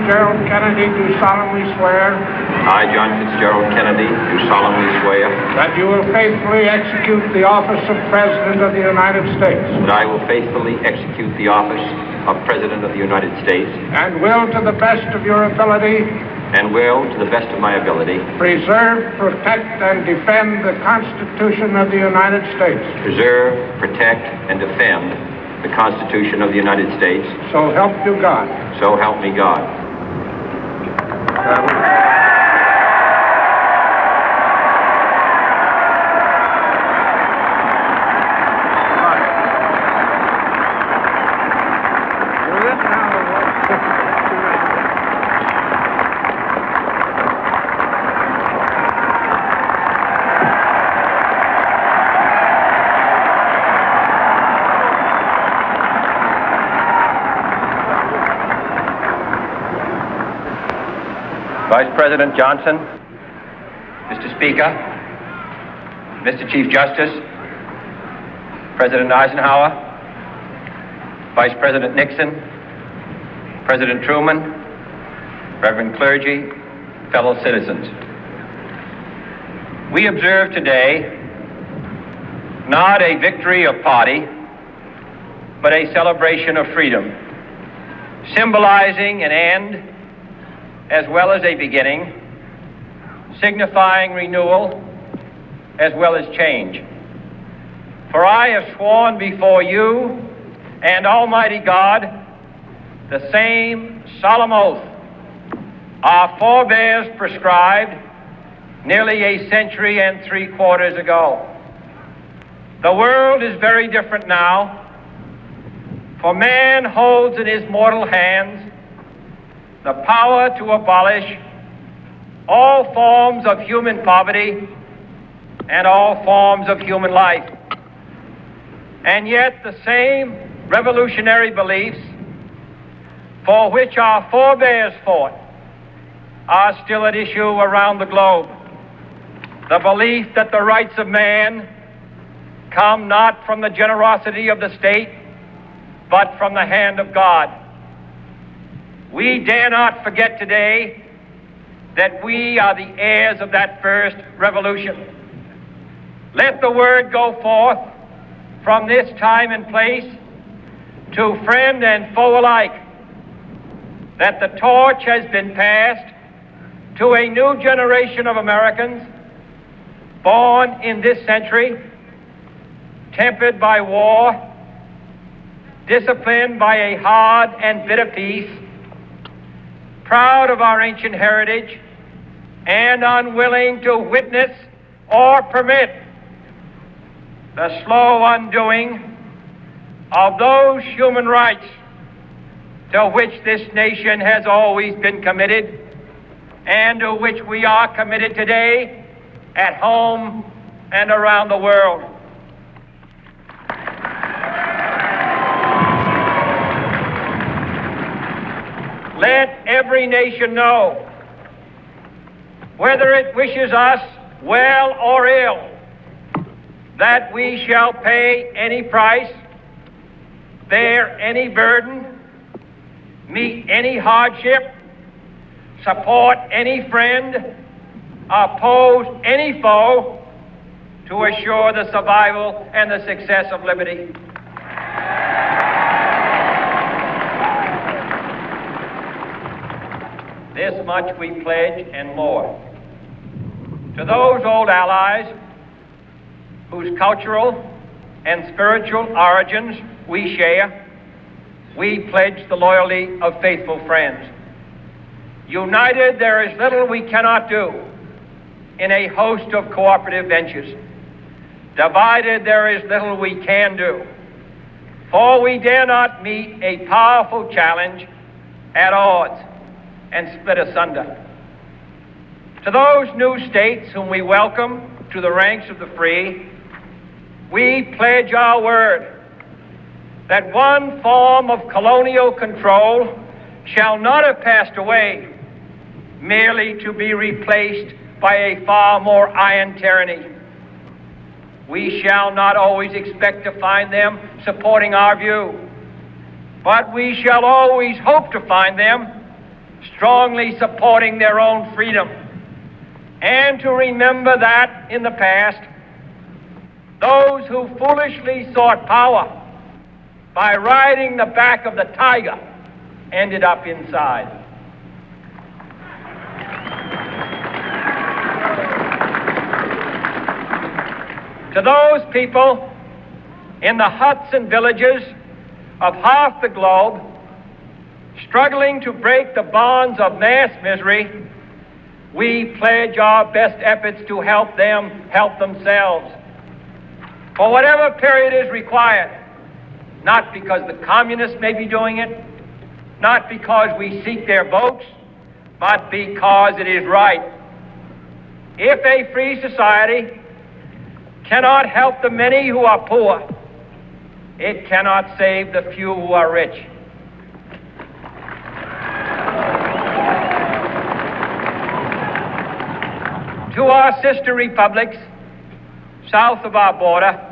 Fitzgerald Kennedy, do solemnly swear I, John Fitzgerald Kennedy, do solemnly swear that you will faithfully execute the office of President of the United States that I will faithfully execute the office of President of the United States and will, to the best of your ability, and will, to the best of my ability, preserve, protect, and defend the Constitution of the United States. preserve, protect, and defend the Constitution of the United States. So help you God. So help me God. Vice President Johnson, Mr. Speaker, Mr. Chief Justice, President Eisenhower, Vice President Nixon, President Truman, Reverend clergy, fellow citizens. We observe today not a victory of party, but a celebration of freedom, symbolizing an end as well as a beginning, signifying renewal as well as change. For I have sworn before you and Almighty God the same solemn oath our forebears prescribed nearly a century and 3/4 ago. The world is very different now, for man holds in his mortal hands the power to abolish all forms of human poverty and all forms of human life. And yet the same revolutionary beliefs for which our forebears fought are still at issue around the globe. The belief that the rights of man come not from the generosity of the state, but from the hand of God. We dare not forget today that we are the heirs of that first revolution. Let the word go forth from this time and place to friend and foe alike that the torch has been passed to a new generation of Americans born in this century, tempered by war, disciplined by a hard and bitter peace, proud of our ancient heritage, and unwilling to witness or permit the slow undoing of those human rights to which this nation has always been committed and to which we are committed today at home and around the world. Let every nation know, whether it wishes us well or ill, that we shall pay any price, bear any burden, meet any hardship, support any friend, oppose any foe to assure the survival and the success of liberty. This much we pledge and more. To those old allies whose cultural and spiritual origins we share, we pledge the loyalty of faithful friends. United, there is little we cannot do in a host of cooperative ventures. Divided, there is little we can do, for we dare not meet a powerful challenge at odds and split asunder. To those new states whom we welcome to the ranks of the free, we pledge our word that one form of colonial control shall not have passed away, merely to be replaced by a far more iron tyranny. We shall not always expect to find them supporting our view, but we shall always hope to find them strongly supporting their own freedom, and to remember that in the past, those who foolishly sought power by riding the back of the tiger ended up inside. To those people in the huts and villages of half the globe struggling to break the bonds of mass misery, we pledge our best efforts to help them help themselves for whatever period is required, not because the communists may be doing it, not because we seek their votes, but because it is right. If a free society cannot help the many who are poor, it cannot save the few who are rich. To our sister republics south of our border,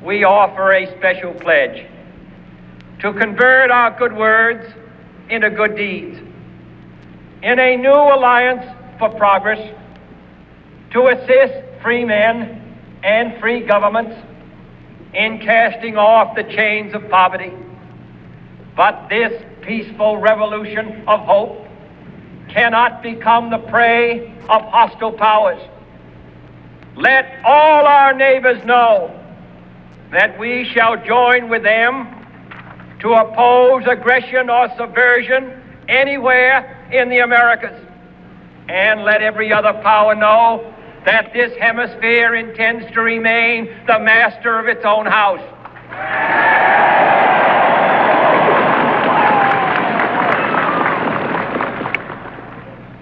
we offer a special pledge to convert our good words into good deeds, in a new alliance for progress, to assist free men and free governments in casting off the chains of poverty. But this peaceful revolution of hope cannot become the prey of hostile powers. Let all our neighbors know that we shall join with them to oppose aggression or subversion anywhere in the Americas. And let every other power know that this hemisphere intends to remain the master of its own house.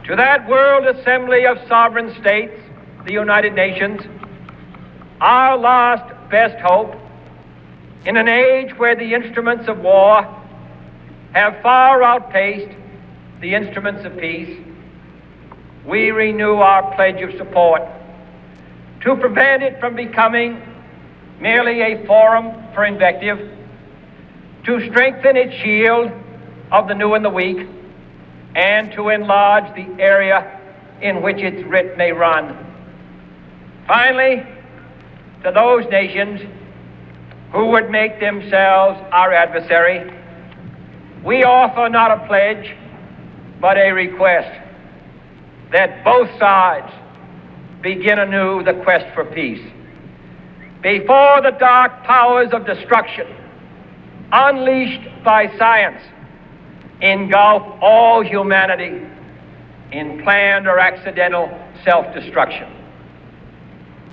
To that World Assembly of Sovereign States, the United Nations, our last best hope, in an age where the instruments of war have far outpaced the instruments of peace, we renew our pledge of support to prevent it from becoming merely a forum for invective, to strengthen its shield of the new and the weak, and to enlarge the area in which its writ may run. Finally, to those nations who would make themselves our adversary, we offer not a pledge, but a request that both sides begin anew the quest for peace. Before the dark powers of destruction, unleashed by science, engulf all humanity in planned or accidental self-destruction,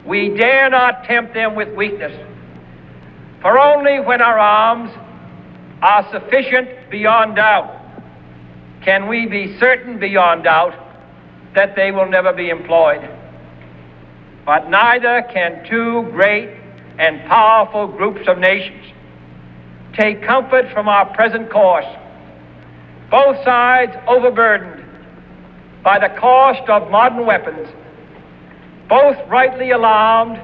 we dare not tempt them with weakness, for only when our arms are sufficient beyond doubt can we be certain beyond doubt that they will never be employed. But neither can two great and powerful groups of nations take comfort from our present course, both sides overburdened by the cost of modern weapons, both rightly alarmed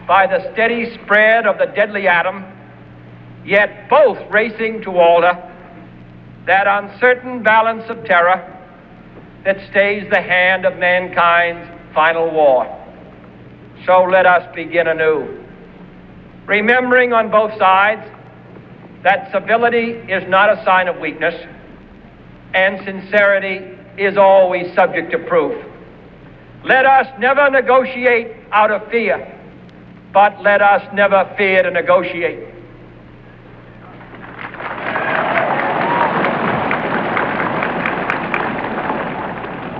by the steady spread of the deadly atom, yet both racing to alter that uncertain balance of terror that stays the hand of mankind's final war. So let us begin anew, remembering on both sides that civility is not a sign of weakness, and sincerity is always subject to proof. Let us never negotiate out of fear, but let us never fear to negotiate.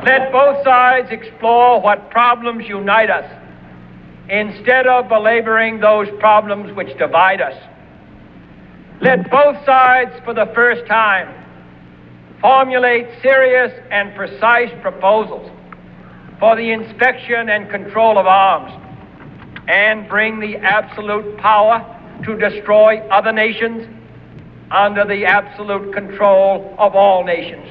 Let both sides explore what problems unite us, instead of belaboring those problems which divide us. Let both sides, for the first time, formulate serious and precise proposals for the inspection and control of arms, and bring the absolute power to destroy other nations under the absolute control of all nations.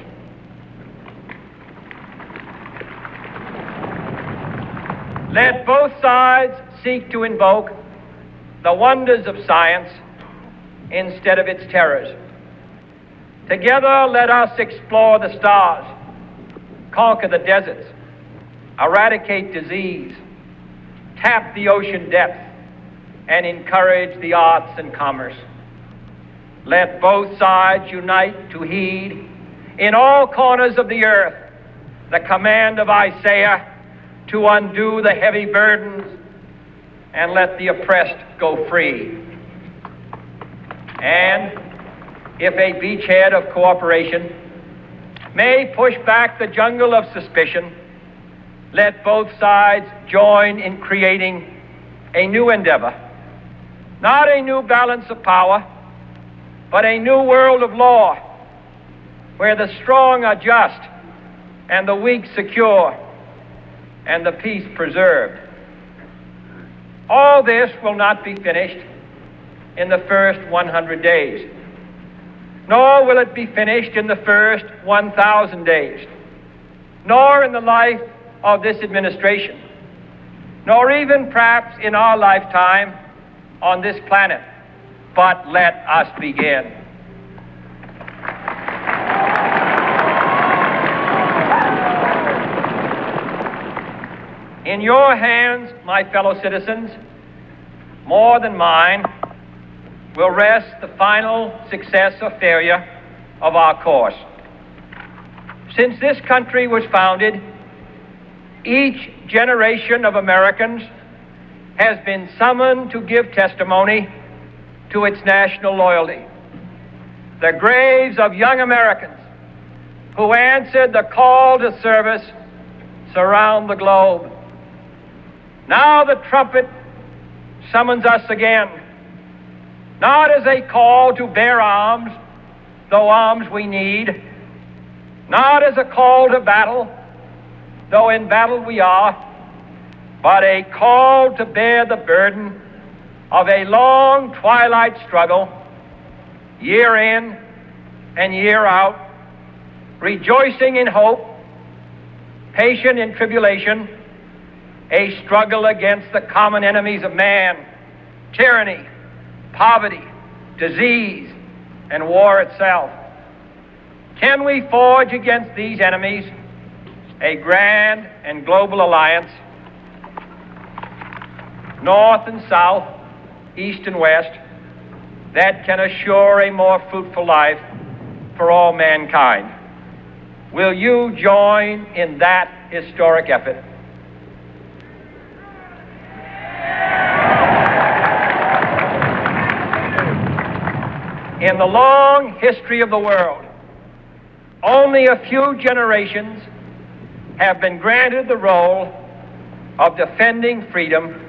Let both sides seek to invoke the wonders of science instead of its terrors. Together, let us explore the stars, conquer the deserts, eradicate disease, tap the ocean depth, and encourage the arts and commerce. Let both sides unite to heed in all corners of the earth the command of Isaiah to undo the heavy burdens and let the oppressed go free. And if a beachhead of cooperation may push back the jungle of suspicion, let both sides join in creating a new endeavor, not a new balance of power, but a new world of law, where the strong are just and the weak secure and the peace preserved. All this will not be finished in the first 100 days, nor will it be finished in the first 1,000 days, nor in the life of this administration, nor even perhaps in our lifetime on this planet. But let us begin. In your hands, my fellow citizens, more than mine, will rest the final success or failure of our course. Since this country was founded, each generation of Americans has been summoned to give testimony to its national loyalty. The graves of young Americans who answered the call to service surround the globe. Now the trumpet summons us again, not as a call to bear arms, though arms we need, not as a call to battle, though in battle we are, but a call to bear the burden of a long twilight struggle, year in and year out, rejoicing in hope, patient in tribulation, a struggle against the common enemies of man, tyranny, poverty, disease, and war itself. Can we forge against these enemies a grand and global alliance, north and south, east and west, that can assure a more fruitful life for all mankind? Will you join in that historic effort? In the long history of the world, only a few generations have been granted the role of defending freedom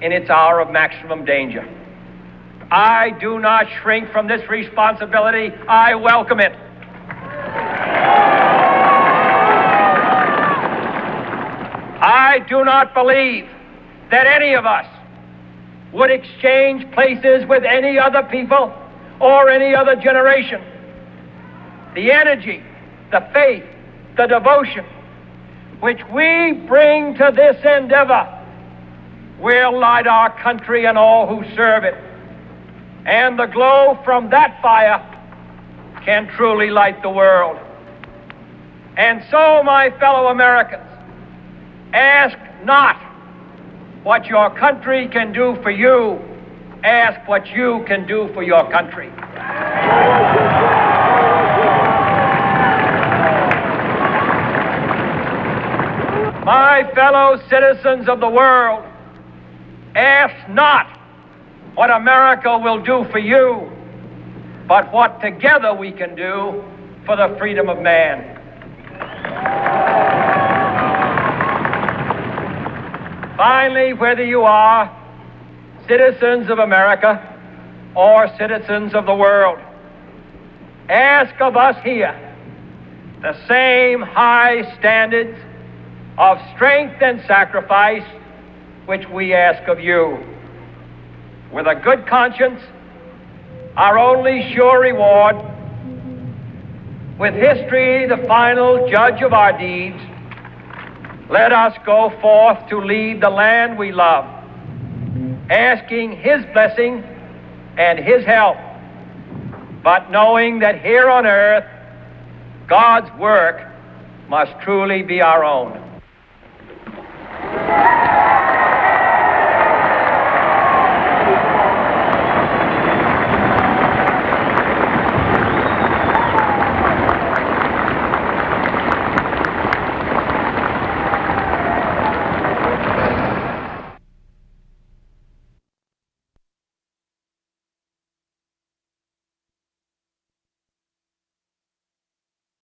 in its hour of maximum danger. I do not shrink from this responsibility. I welcome it. I do not believe that any of us would exchange places with any other people or any other generation. The energy, the faith, the devotion which we bring to this endeavor will light our country and all who serve it. And the glow from that fire can truly light the world. And so, my fellow Americans, ask not what your country can do for you. Ask what you can do for your country. My fellow citizens of the world, ask not what America will do for you, but what together we can do for the freedom of man. Finally, whether you are citizens of America or citizens of the world, ask of us here the same high standards of strength and sacrifice which we ask of you. With a good conscience, our only sure reward, with history the final judge of our deeds, let us go forth to lead the land we love, asking His blessing and His help but knowing that here on earth God's work must truly be our own.